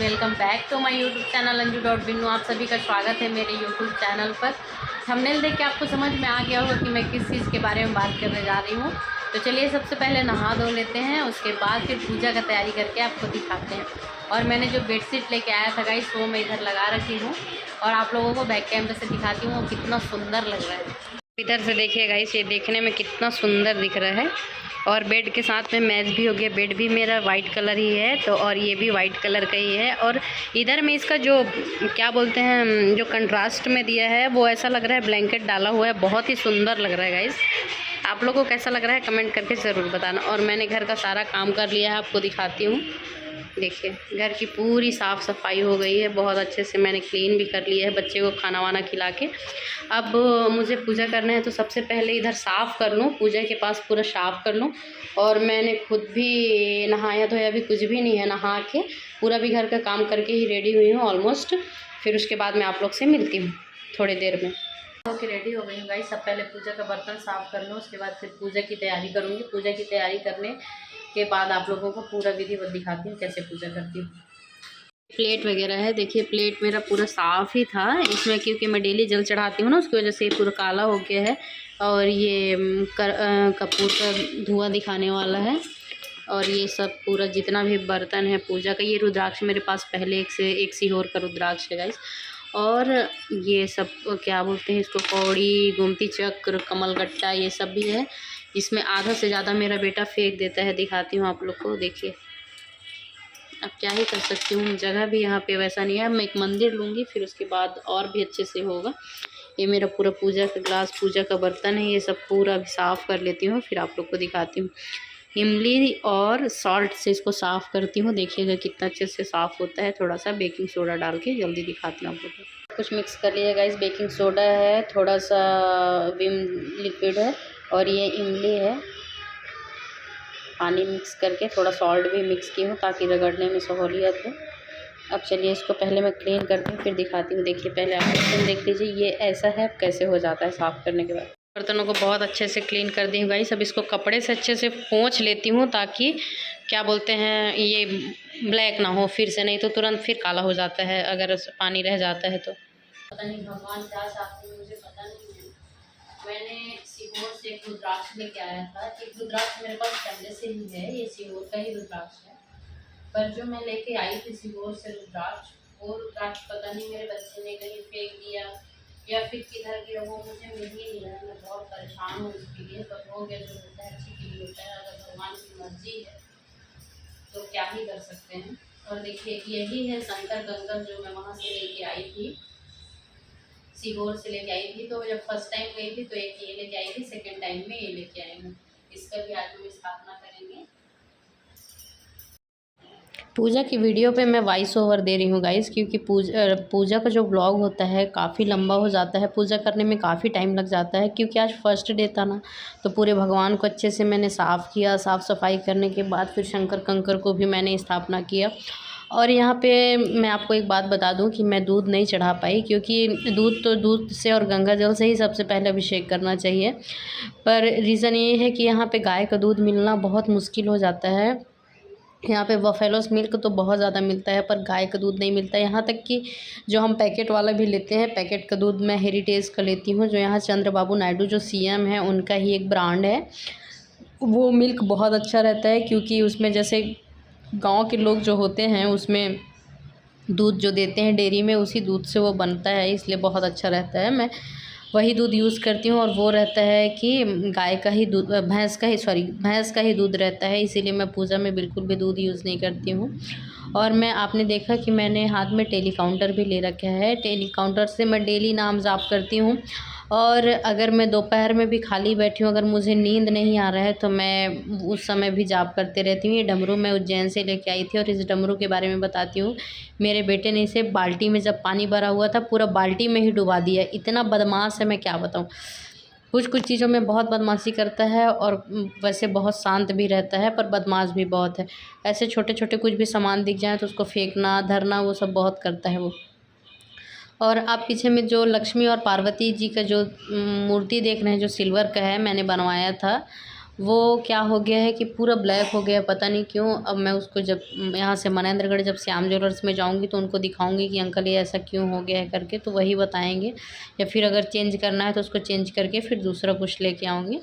Welcome back to my YouTube channel Anju Binnu. आप सभी का स्वागत है मेरे यूट्यूब चैनल पर। थंबनेल देख के आपको समझ में आ गया होगा कि मैं किस चीज़ के बारे में बात करने जा रही हूँ। तो चलिए सबसे पहले नहा धो लेते हैं, उसके बाद फिर पूजा का तैयारी करके आपको दिखाते हैं। और मैंने जो बेडशीट लेके आया था गाइस, वो मैं इधर लगा रखी हूँ और आप लोगों को बैक कैमरे से दिखाती हूँ वो कितना सुंदर लग रहा है। इधर से देखिए गाइस, ये देखने में कितना सुंदर दिख रहा है। और बेड के साथ में मैच भी हो गया। बेड भी मेरा वाइट कलर ही है तो, और ये भी वाइट कलर का ही है। और इधर में इसका जो क्या बोलते हैं, जो कंट्रास्ट में दिया है वो ऐसा लग रहा है ब्लैंकेट डाला हुआ है। बहुत ही सुंदर लग रहा है गाइस। आप लोगों को कैसा लग रहा है कमेंट करके ज़रूर बताना। और मैंने घर का सारा काम कर लिया है, आपको दिखाती हूँ। देखिए घर की पूरी साफ़ सफाई हो गई है, बहुत अच्छे से मैंने क्लीन भी कर लिया है बच्चे को खाना वाना खिला के। अब मुझे पूजा करना है तो सबसे पहले इधर साफ़ कर लूँ, पूजा के पास पूरा साफ़ कर लूँ। और मैंने खुद भी नहाया धोया अभी कुछ भी नहीं है, नहा के पूरा भी घर का काम करके ही रेडी हुई हूँ ऑलमोस्ट। फिर उसके बाद मैं आप लोग से मिलती हूँ थोड़ी देर में। ओके, रेडी हो गई हूँ गाइस। सब पहले पूजा का बर्तन साफ़ कर लूँ, उसके बाद फिर पूजा की तैयारी करूँगी। पूजा की तैयारी करने के बाद आप लोगों को पूरा विधिवत दिखाती हूँ कैसे पूजा करती हूँ। प्लेट वगैरह है, देखिए प्लेट मेरा पूरा साफ़ ही था इसमें, क्योंकि मैं डेली जल चढ़ाती हूँ ना, उसकी वजह से ये पूरा काला हो गया है। और ये कपूर का धुआं दिखाने वाला है। और ये सब पूरा जितना भी बर्तन है पूजा का, ये रुद्राक्ष मेरे पास पहले एक से एक सीहोर का रुद्राक्ष है गाइस। और ये सब क्या बोलते हैं इसको, कौड़ी, गोमती चक्र, कमलगट्टा, ये सब भी है। इसमें आधा से ज़्यादा मेरा बेटा फेंक देता है। दिखाती हूँ आप लोग को, देखिए। अब क्या ही कर सकती हूँ, जगह भी यहाँ पे वैसा नहीं है। मैं एक मंदिर लूँगी फिर उसके बाद और भी अच्छे से होगा। ये मेरा पूरा पूजा का ग्लास, पूजा का बर्तन है, ये सब पूरा भी साफ़ कर लेती हूँ फिर आप लोग को दिखाती हूँ। इमली और सॉल्ट से इसको साफ़ करती हूँ, देखिएगा कितना अच्छे से साफ़ होता है। थोड़ा सा बेकिंग सोडा डाल के जल्दी दिखाती हूँ आप लोग को। कुछ मिक्स कर लिया गाइस, बेकिंग सोडा है, थोड़ा सा विम लिक्विड है और ये इमली है। पानी मिक्स करके थोड़ा सॉल्ट भी मिक्स की हूँ ताकि रगड़ने में सहूलियत हो। अब चलिए इसको पहले मैं क्लीन करती हूँ फिर दिखाती हूँ। देखिए पहले आप बर्तन देख लीजिए, ये ऐसा है कैसे हो जाता है साफ़ करने के बाद। बर्तनों को बहुत अच्छे से क्लीन कर दी हूँ गाइस। अब इसको कपड़े से अच्छे से पोंछ लेती हूँ ताकि क्या बोलते हैं ये ब्लैक ना हो फिर से, नहीं तो तुरंत फिर काला हो जाता है अगर पानी रह जाता है तो। पता नहीं भगवान क्या चाहते हैं, मुझे पता नहीं है। मैंने सीहोर से एक रुद्राक्ष लेके आया था। एक रुद्राक्ष मेरे पास पहले से ही है, ये सीहोर का ही रुद्राक्ष है। पर जो मैं लेके आई थी सीहोर से रुद्राक्ष, वो रुद्राक्ष पता नहीं मेरे बच्चे ने कहीं फेंक दिया या फिर किधर गया, वो मुझे मिल ही नहीं रहा। मैं बहुत परेशान हूँ इसके लिए। पर हो गया, जो होता है अच्छे के लिए होता है। अगर भगवान की मर्जी है तो क्या ही कर सकते हैं। और देखिए यही है शंकर गंगा, जो मैं वहाँ से लेके आई थी, सीहोर से लेके आई थी। तो जब फर्स्ट टाइम गई थी तो एक ये लेके आई थी, सेकेंड टाइम में ये लेके आई हूँ। इसका भी आज हम स्थापना करेंगे। पूजा की वीडियो पे मैं वॉइस ओवर दे रही हूँ गाइस, क्योंकि पूजा का जो ब्लॉग होता है काफ़ी लंबा हो जाता है। पूजा करने में काफ़ी टाइम लग जाता है, क्योंकि आज फर्स्ट डे था ना, तो पूरे भगवान को अच्छे से मैंने साफ़ किया। साफ़ सफाई करने के बाद फिर शंकर कंकर को भी मैंने स्थापना किया। और यहाँ पे मैं आपको एक बात बता दूं कि मैं दूध नहीं चढ़ा पाई, क्योंकि दूध से और गंगा जल से ही सबसे पहले अभिषेक करना चाहिए। पर रीज़न ये है कि यहाँ पे गाय का दूध मिलना बहुत मुश्किल हो जाता है। यहाँ पे बफेलोस मिल्क तो बहुत ज़्यादा मिलता है पर गाय का दूध नहीं मिलता है। यहाँ तक कि जो हम पैकेट वाला भी लेते हैं, पैकेट का दूध मैं हेरिटेज का लेती हूँ, जो यहाँ चंद्रबाबू नायडू जो सीएम है उनका ही एक ब्रांड है। वो मिल्क बहुत अच्छा रहता है, क्योंकि उसमें जैसे गांव के लोग जो होते हैं उसमें दूध जो देते हैं डेयरी में, उसी दूध से वो बनता है, इसलिए बहुत अच्छा रहता है। मैं वही दूध यूज़ करती हूँ। और वो रहता है कि गाय का ही दूध, भैंस का ही दूध रहता है, इसीलिए मैं पूजा में बिल्कुल भी दूध यूज़ नहीं करती हूँ। और मैं आपने देखा कि मैंने हाथ में टेलीकाउंटर भी ले रखा है। टेलीकाउंटर से मैं डेली नाम जाप करती हूँ। और अगर मैं दोपहर में भी खाली बैठी हूँ, अगर मुझे नींद नहीं आ रहा है तो मैं उस समय भी जाप करते रहती हूँ। ये डमरू मैं उज्जैन से लेके आई थी और इस डमरू के बारे में बताती हूँ। मेरे बेटे ने इसे बाल्टी में, जब पानी भरा हुआ था, पूरा बाल्टी में ही डुबा दिया। इतना बदमाश है, मैं क्या बताऊँ। कुछ कुछ चीज़ों में बहुत बदमाशी करता है और वैसे बहुत शांत भी रहता है, पर बदमाश भी बहुत है। ऐसे छोटे छोटे कुछ भी सामान दिख जाए तो उसको फेंकना, धरना, वो सब बहुत करता है वो। और आप पीछे में जो लक्ष्मी और पार्वती जी का जो मूर्ति देख रहे हैं, जो सिल्वर का है, मैंने बनवाया था। वो क्या हो गया है कि पूरा ब्लैक हो गया, पता नहीं क्यों। अब मैं उसको जब यहाँ से मनेंद्रगढ़ जब श्याम ज्वेलर्स में जाऊँगी तो उनको दिखाऊँगी कि अंकल ये ऐसा क्यों हो गया है करके, तो वही बताएँगे। या फिर अगर चेंज करना है तो उसको चेंज करके फिर दूसरा कुछ लेके आऊँगी।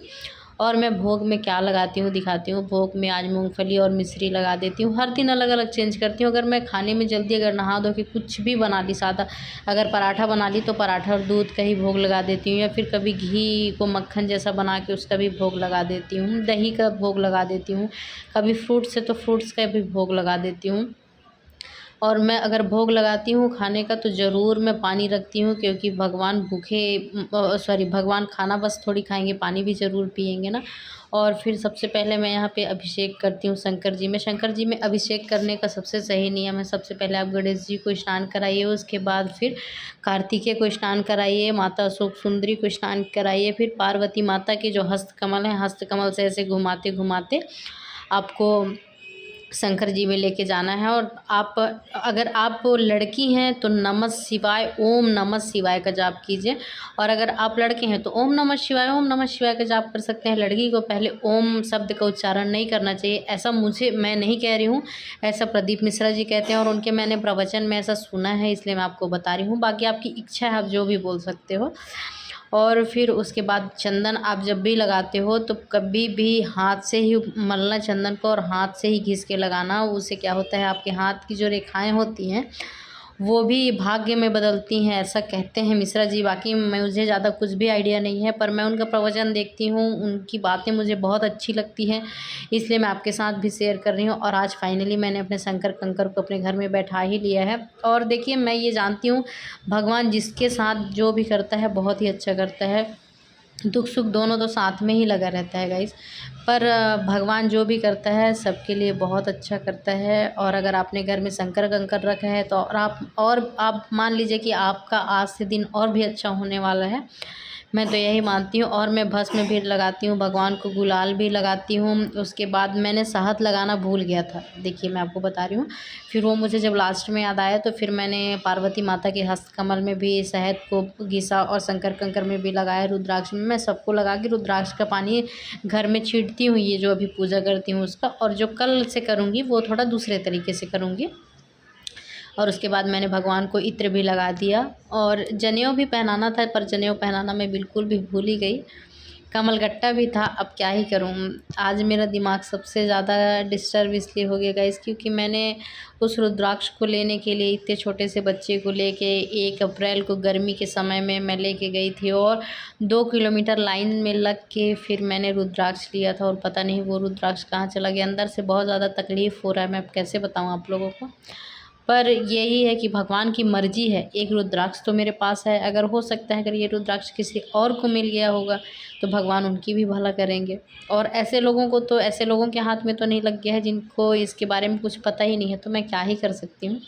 और मैं भोग में क्या लगाती हूँ दिखाती हूँ। भोग में आज मूंगफली और मिश्री लगा देती हूँ। हर दिन अलग अलग चेंज करती हूँ। अगर मैं खाने में जल्दी अगर नहा धो के कुछ भी बना ली सादा, अगर पराठा बना ली तो पराठा और दूध का ही भोग लगा देती हूँ। या फिर कभी घी को मक्खन जैसा बना के उसका भी भोग लगा देती हूँ। दही का भोग लगा देती हूँ। कभी फ्रूट्स है तो फ्रूट्स का भी भोग लगा देती हूँ। और मैं अगर भोग लगाती हूँ खाने का तो ज़रूर मैं पानी रखती हूँ, क्योंकि भगवान भगवान खाना बस थोड़ी खाएंगे, पानी भी ज़रूर पिएंगे ना। और फिर सबसे पहले मैं यहाँ पे अभिषेक करती हूँ शंकर जी में। शंकर जी में अभिषेक करने का सबसे सही नियम है, सबसे पहले आप गणेश जी को स्नान कराइए, उसके बाद फिर कार्तिकेय को स्नान कराइए, माता अशोक सुंदरी को स्नान कराइए, फिर पार्वती माता के जो हस्तकमल है, हस्तकमल से ऐसे घुमाते घुमाते आपको शंकर जी में लेके जाना है। और आप अगर आप लड़की हैं तो नमः शिवाय, ओम नमः शिवाय का जाप कीजिए। और अगर आप लड़के हैं तो ओम नमः शिवाय, ओम नमः शिवाय का जाप कर सकते हैं। लड़की को पहले ओम शब्द का उच्चारण नहीं करना चाहिए, ऐसा मैं नहीं कह रही हूँ, ऐसा प्रदीप मिश्रा जी कहते हैं और उनके मैंने प्रवचन में ऐसा सुना है, इसलिए मैं आपको बता रही हूँ। बाकी आपकी इच्छा है, आप जो भी बोल सकते हो। और फिर उसके बाद चंदन आप जब भी लगाते हो तो कभी भी हाथ से ही मलना चंदन को, और हाथ से ही घिस के लगाना। उससे क्या होता है, आपके हाथ की जो रेखाएं होती हैं वो भी भाग्य में बदलती हैं, ऐसा कहते हैं मिश्रा जी। बाकी मुझे ज़्यादा कुछ भी आइडिया नहीं है, पर मैं उनका प्रवचन देखती हूँ, उनकी बातें मुझे बहुत अच्छी लगती हैं, इसलिए मैं आपके साथ भी शेयर कर रही हूँ। और आज फाइनली मैंने अपने शंकर कंकर को अपने घर में बैठा ही लिया है। और देखिए, मैं ये जानती हूँ भगवान जिसके साथ जो भी करता है बहुत ही अच्छा करता है। दुख सुख दोनों तो साथ में ही लगा रहता है गाइस। पर भगवान जो भी करता है सबके लिए बहुत अच्छा करता है। और अगर आपने घर में शंकर कंकर रखा है तो आप मान लीजिए कि आपका आज से दिन और भी अच्छा होने वाला है, मैं तो यही मानती हूँ। और मैं भस्म भी लगाती हूँ, भगवान को गुलाल भी लगाती हूँ। उसके बाद मैंने शहद लगाना भूल गया था, देखिए मैं आपको बता रही हूँ। फिर वो मुझे जब लास्ट में याद आया तो फिर मैंने पार्वती माता के हस्तकमल में भी शहद को घिसा और शंकर कंकर में भी लगाया, रुद्राक्ष में मैं सबको लगा के रुद्राक्ष का पानी घर में छींटती हूँ, ये जो अभी पूजा करती हूँ उसका। और जो कल से करूँगी वो थोड़ा दूसरे तरीके से करूँगी। और उसके बाद मैंने भगवान को इत्र भी लगा दिया और जनेऊ भी पहनाना था, पर जनेऊ पहनाना मैं बिल्कुल भी भूल ही गई। कमलगट्टा भी था, अब क्या ही करूँ। आज मेरा दिमाग सबसे ज़्यादा डिस्टर्ब इसलिए हो गया गाइस, क्योंकि मैंने उस रुद्राक्ष को लेने के लिए इतने छोटे से बच्चे को लेके 1 अप्रैल को गर्मी के समय में मैं लेके गई थी, और 2 किलोमीटर लाइन में लग के फिर मैंने रुद्राक्ष लिया था। और पता नहीं वो रुद्राक्ष कहाँ चला गया, अंदर से बहुत ज़्यादा तकलीफ़ हो रहा है, मैं अब कैसे बताऊँ आप लोगों को। पर यही है कि भगवान की मर्ज़ी है, एक रुद्राक्ष तो मेरे पास है। अगर हो सकता है अगर ये रुद्राक्ष किसी और को मिल गया होगा तो भगवान उनकी भी भला करेंगे। और ऐसे लोगों के हाथ में तो नहीं लग गया है जिनको इसके बारे में कुछ पता ही नहीं है, तो मैं क्या ही कर सकती हूँ।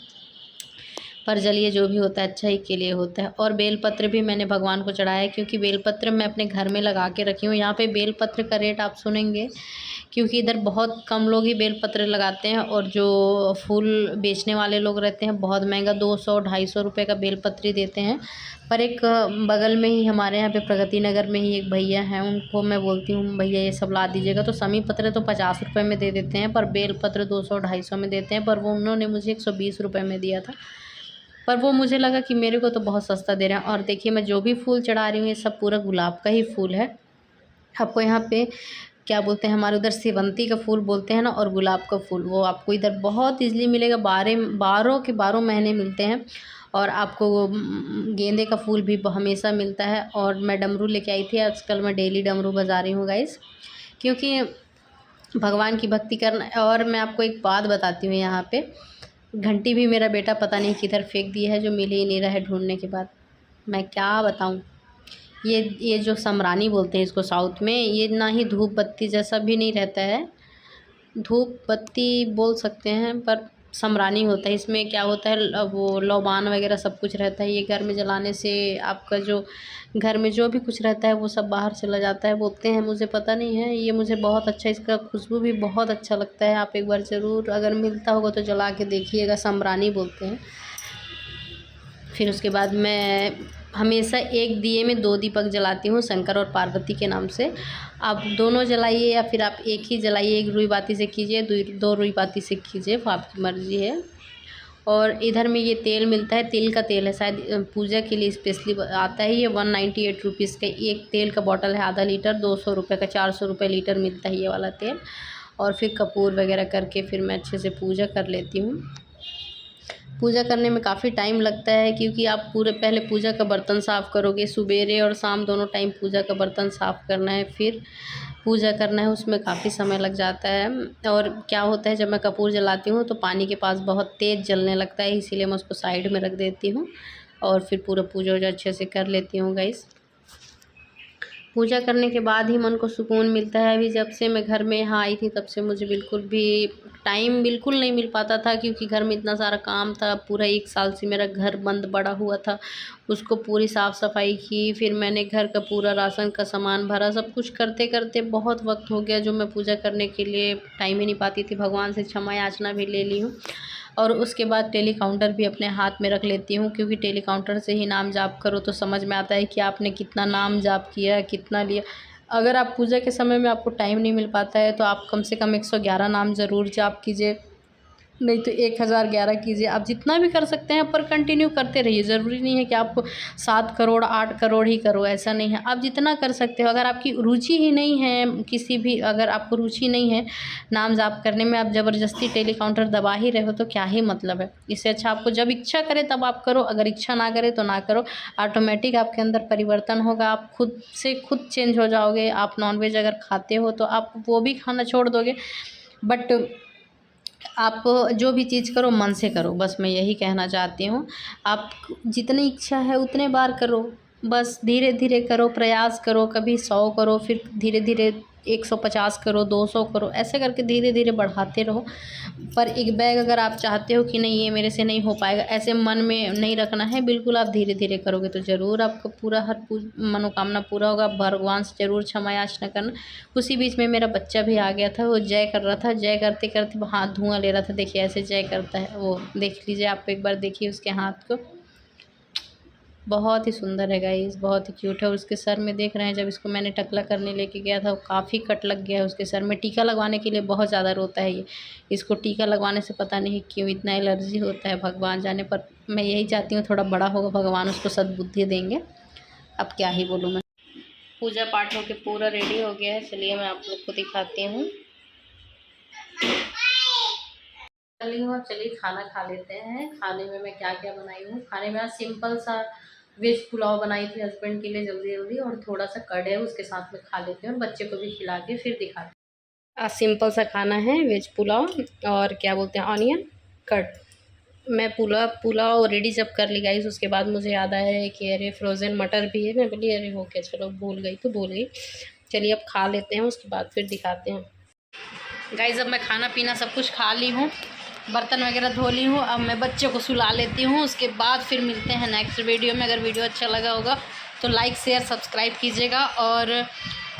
पर चलिए, जो भी होता है अच्छा ही के लिए होता है। और बेलपत्र भी मैंने भगवान को चढ़ाया है, क्योंकि बेलपत्र मैं अपने घर में लगा के रखी हूँ। यहाँ पे बेलपत्र का रेट आप सुनेंगे, क्योंकि इधर बहुत कम लोग ही बेलपत्र लगाते हैं, और जो फूल बेचने वाले लोग रहते हैं बहुत महंगा 200-250 रुपये का बेलपत्र ही देते हैं। पर एक बगल में ही हमारे यहाँ पे प्रगति नगर में ही एक भैया हैं, उनको मैं बोलती हूँ भैया ये सब ला दीजिएगा, तो समी पत्र तो 50 रुपये में दे देते हैं, पर बेलपत्र 200-250 में देते हैं। पर वो उन्होंने मुझे 120 रुपये में दिया था, पर वो मुझे लगा कि मेरे को तो बहुत सस्ता दे रहा है। और देखिए, मैं जो भी फूल चढ़ा रही हूँ ये सब पूरा गुलाब का ही फूल है। आपको यहाँ पे क्या बोलते हैं, हमारे उधर सेवंती का फूल बोलते हैं ना, और गुलाब का फूल वो आपको इधर बहुत ईज़िली मिलेगा, 12 के 12 महीने मिलते हैं। और आपको गेंदे का फूल भी हमेशा मिलता है। और मैं डमरू लेके आई थी, आजकल मैं डेली डमरू बजा रही हूँ गाइस, क्योंकि भगवान की भक्ति करना। और मैं आपको एक बात बताती हूँ, यहाँ पे घंटी भी मेरा बेटा पता नहीं किधर फेंक दी है, जो मिल ही नहीं रहा है ढूंढने के बाद। मैं क्या बताऊँ, ये जो समरानी बोलते हैं इसको साउथ में, ये ना ही धूप बत्ती जैसा भी नहीं रहता है, धूप बत्ती बोल सकते हैं पर समरानी होता है। इसमें क्या होता है, वो लौबान वगैरह सब कुछ रहता है। ये घर में जलाने से आपका जो घर में जो भी कुछ रहता है वो सब बाहर चला जाता है, बोलते हैं, मुझे पता नहीं है। ये मुझे बहुत अच्छा, इसका खुशबू भी बहुत अच्छा लगता है। आप एक बार ज़रूर अगर मिलता होगा तो जला के देखिएगा, समरानी बोलते हैं। फिर उसके बाद मैं हमेशा एक दिए में 2 दीपक जलाती हूँ, शंकर और पार्वती के नाम से। आप दोनों जलाइए या फिर आप एक ही जलाइए, एक रुई बाती से कीजिए, दो रुई बाती से कीजिए, वो आपकी मर्ज़ी है। और इधर में ये तेल मिलता है, तिल का तेल है, शायद पूजा के लिए स्पेशली आता है। ये 198 रुपीज़ का एक तेल का बॉटल है, आधा लीटर, 200 रुपये का, 400 रुपये लीटर मिलता है ये वाला तेल। और फिर कपूर वगैरह करके फिर मैं अच्छे से पूजा कर लेती हूँ। पूजा करने में काफ़ी टाइम लगता है, क्योंकि आप पूरे पहले पूजा का बर्तन साफ़ करोगे, सुबेरे और शाम दोनों टाइम पूजा का बर्तन साफ़ करना है, फिर पूजा करना है, उसमें काफ़ी समय लग जाता है। और क्या होता है, जब मैं कपूर जलाती हूँ तो पानी के पास बहुत तेज़ जलने लगता है, इसीलिए मैं उसको साइड में रख देती हूँ और फिर पूरा पूजा वूजा अच्छे से कर लेती हूँ गाइस। पूजा करने के बाद ही मन को सुकून मिलता है। अभी जब से मैं घर में यहाँ आई थी तब से मुझे बिल्कुल भी टाइम बिल्कुल नहीं मिल पाता था, क्योंकि घर में इतना सारा काम था। पूरा 1 साल से मेरा घर बंद पड़ा हुआ था, उसको पूरी साफ़ सफाई की, फिर मैंने घर का पूरा राशन का सामान भरा, सब कुछ करते करते बहुत वक्त हो गया, जो मैं पूजा करने के लिए टाइम ही नहीं पाती थी। भगवान से क्षमा याचना भी ले ली हूँ। और उसके बाद टेली काउंटर भी अपने हाथ में रख लेती हूँ, क्योंकि टेली काउंटर से ही नाम जाप करो तो समझ में आता है कि आपने कितना नाम जाप किया, कितना लिया। अगर आप पूजा के समय में आपको टाइम नहीं मिल पाता है तो आप कम से कम 111 नाम ज़रूर जाप कीजिए, नहीं तो 1011 कीजिए। आप जितना भी कर सकते हैं पर कंटिन्यू करते रहिए। ज़रूरी नहीं है कि आपको 7 करोड़ 8 करोड़ ही करो, ऐसा नहीं है। आप जितना कर सकते हो। अगर आपकी रुचि ही नहीं है किसी भी, अगर आपको रुचि नहीं है नाम जाप करने में, आप ज़बरदस्ती टेली काउंटर दबा ही रहे हो तो क्या ही मतलब है। इससे अच्छा आपको जब इच्छा करे तब आप करो, अगर इच्छा ना करे तो ना करो। ऑटोमेटिक आपके अंदर परिवर्तन होगा, आप खुद से खुद चेंज हो जाओगे। आप नॉनवेज अगर खाते हो तो आप वो भी खाना छोड़ दोगे, बट आप जो भी चीज़ करो मन से करो, बस मैं यही कहना चाहती हूँ। आप जितनी इच्छा है उतने बार करो, बस धीरे धीरे करो, प्रयास करो। कभी 100 करो, फिर धीरे धीरे 150 करो, 200 करो, ऐसे करके धीरे धीरे बढ़ाते रहो। पर एक बैग अगर आप चाहते हो कि नहीं ये मेरे से नहीं हो पाएगा, ऐसे मन में नहीं रखना है। बिल्कुल आप धीरे धीरे करोगे तो ज़रूर आपका पूरा हर मनोकामना पूरा होगा। भगवान से ज़रूर क्षमा याचना करना। उसी बीच में मेरा बच्चा भी आ गया था, वो जय कर रहा था। जय करते करते हाथ धुआं ले रहा था। देखिए ऐसे जय करता है वो, देख लीजिए आप एक बार, देखिए उसके हाथ को, बहुत ही सुंदर है गाइस, बहुत ही क्यूट है। और उसके सर में देख रहे हैं, जब इसको मैंने टकला करने लेके गया था, काफ़ी कट लग गया है उसके सर में। टीका लगवाने के लिए बहुत ज़्यादा रोता है ये। इसको टीका लगवाने से पता नहीं क्यों इतना एलर्जी होता है, भगवान जाने। पर मैं यही चाहती हूँ थोड़ा बड़ा होगा, भगवान उसको सद्बुद्धि देंगे। अब क्या ही बोलूँ मैं। पूजा पाठ होके पूरा रेडी हो गया है, चलिए मैं आप लोग को दिखाती हूँ। चलिए खाना खा लेते हैं। खाने में मैं क्या क्या बनाई हूँ। खाने में आज सिंपल सा वेज पुलाव बनाई थी हस्बैंड के लिए, जल्दी जल्दी, और थोड़ा सा कर्ड है उसके साथ में खा लेते हैं और बच्चे को भी खिला के फिर दिखाते हैं। आज सिंपल सा खाना है, वेज पुलाव और क्या बोलते हैं, ऑनियन कर्ड। मैं पुलाव रेडी जब कर ली गाइस, उसके बाद मुझे याद आया है कि अरे फ्रोज़न मटर भी है। मैं बोली अरे हो क्या, चलो भूल गई तो भूल गई। चलिए अब खा लेते हैं, उसके बाद फिर दिखाते हैं गाइस। अब मैं खाना पीना सब कुछ खा ली हूँ, बर्तन वगैरह धो ली हूँ। अब मैं बच्चे को सुला लेती हूँ, उसके बाद फिर मिलते हैं नेक्स्ट वीडियो में। अगर वीडियो अच्छा लगा होगा तो लाइक शेयर सब्सक्राइब कीजिएगा। और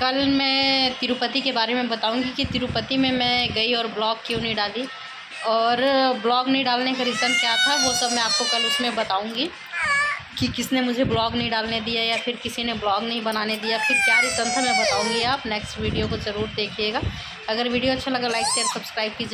कल मैं तिरुपति के बारे में बताऊँगी कि तिरुपति में मैं गई और ब्लॉग क्यों नहीं डाली, और ब्लॉग नहीं डालने का रीज़न क्या था, वो सब मैं आपको कल उसमें बताऊँगी कि किसने मुझे ब्लॉग नहीं डालने दिया या फिर किसी ने ब्लॉग नहीं बनाने दिया, फिर क्या रीज़न था मैं बताऊँगी। आप नेक्स्ट वीडियो को ज़रूर देखिएगा। अगर वीडियो अच्छा लगा लाइक शेयर सब्सक्राइब कीजिएगा।